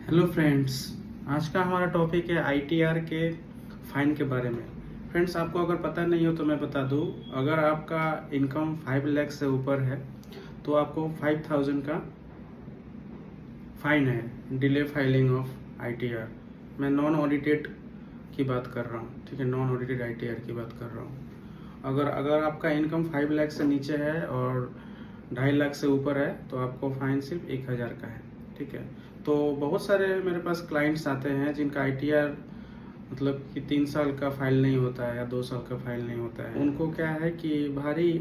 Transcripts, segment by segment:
Hello friends, आज का हमारा टॉपिक है आईटीआर के फाइन के बारे में। फ्रेंड्स, आपको अगर पता नहीं हो तो मैं बता दूं, अगर आपका इनकम 5 लाख से ऊपर है तो आपको 5000 का फाइन है, डिले फाइलिंग ऑफ आईटीआर। मैं नॉन ऑडिटेड की बात कर रहा हूँ, ठीक है, नॉन ऑडिटेड आईटीआर की बात कर रहा हूँ। अगर अगर आपका इनकम 5 लाख से नीचे है और 2.5 लाख से ऊपर है तो आपको फाइन सिर्फ 1000 का है, ठीक है। तो बहुत सारे मेरे पास क्लाइंट्स आते हैं जिनका आईटीआर मतलब कि 3 साल का फाइल नहीं होता है या 2 साल का फाइल नहीं होता है। उनको क्या है कि भारी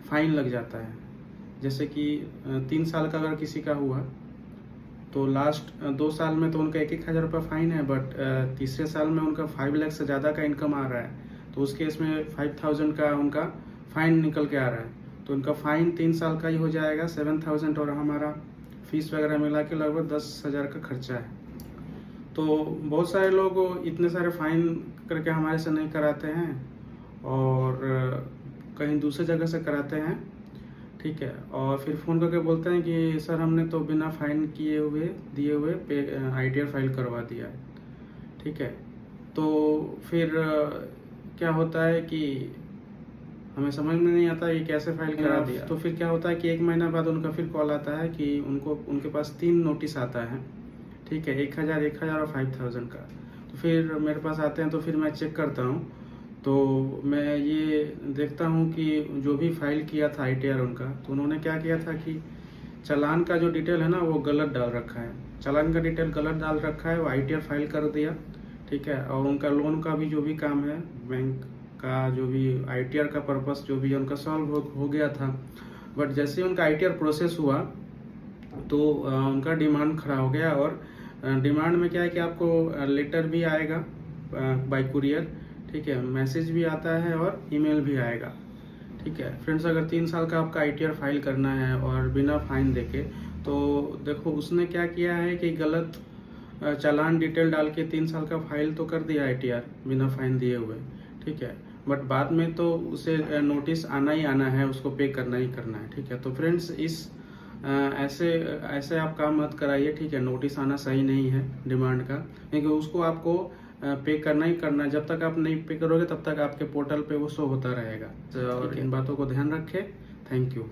फाइन लग जाता है। जैसे कि 3 साल का अगर किसी का हुआ तो लास्ट 2 साल में तो उनका 1,000 रुपये फाइन है, बट तीसरे साल में उनका 5 लाख से ज़्यादा का इनकम आ रहा है तो उस केस में 5000 का उनका फाइन निकल के आ रहा है। तो उनका फाइन 3 साल का ही हो जाएगा 7000, और हमारा फीस वगैरह मिला के लगभग 10,000 का खर्चा है। तो बहुत सारे लोग इतने सारे फाइन करके हमारे से नहीं कराते हैं और कहीं दूसरे जगह से कराते हैं, ठीक है। और फिर फ़ोन करके बोलते हैं कि सर हमने तो बिना फाइन किए हुए दिए हुए पे आईटीआर फाइल करवा दिया, ठीक है। तो फिर क्या होता है कि हमें समझ में नहीं आता ये कैसे फाइल करा दिया। तो फिर क्या होता है कि 1 महीना बाद उनका फिर कॉल आता है कि उनके पास 3 नोटिस आता है, ठीक है, 1000, 1000 और 5000 का। तो फिर मेरे पास आते हैं तो फिर मैं चेक करता हूँ, तो मैं ये देखता हूँ कि जो भी फाइल किया था आईटीआर उनका, तो उन्होंने क्या किया था कि चालान का जो डिटेल है ना वो गलत डाल रखा है। चालान का डिटेल गलत डाल रखा है, वो आईटीआर फाइल कर दिया, ठीक है। और उनका लोन का भी जो भी काम है, बैंक का जो भी आईटीआर का पर्पस जो भी उनका सॉल्व हो गया था। बट जैसे ही उनका आईटीआर प्रोसेस हुआ तो उनका डिमांड खड़ा हो गया। और डिमांड में क्या है कि आपको लेटर भी आएगा बाय कुरियर, ठीक है, मैसेज भी आता है और ईमेल भी आएगा, ठीक है। फ्रेंड्स, अगर 3 साल का आपका आईटीआर फाइल करना है और बिना फाइन देके, तो देखो उसने क्या किया है कि गलत चालान डिटेल डाल के 3 साल का फाइल तो कर दिया आईटीआर बिना फाइन दिए हुए, ठीक है। बट बाद में तो उसे नोटिस आना ही आना है, उसको पे करना ही करना है, ठीक है। तो फ्रेंड्स, ऐसे ऐसे आप काम मत कराइए, ठीक है। नोटिस आना सही नहीं है डिमांड का, क्योंकि उसको आपको पे करना ही करना है। जब तक आप नहीं पे करोगे तब तक आपके पोर्टल पे वो शो होता रहेगा। और इन बातों को ध्यान रखें। Thank you.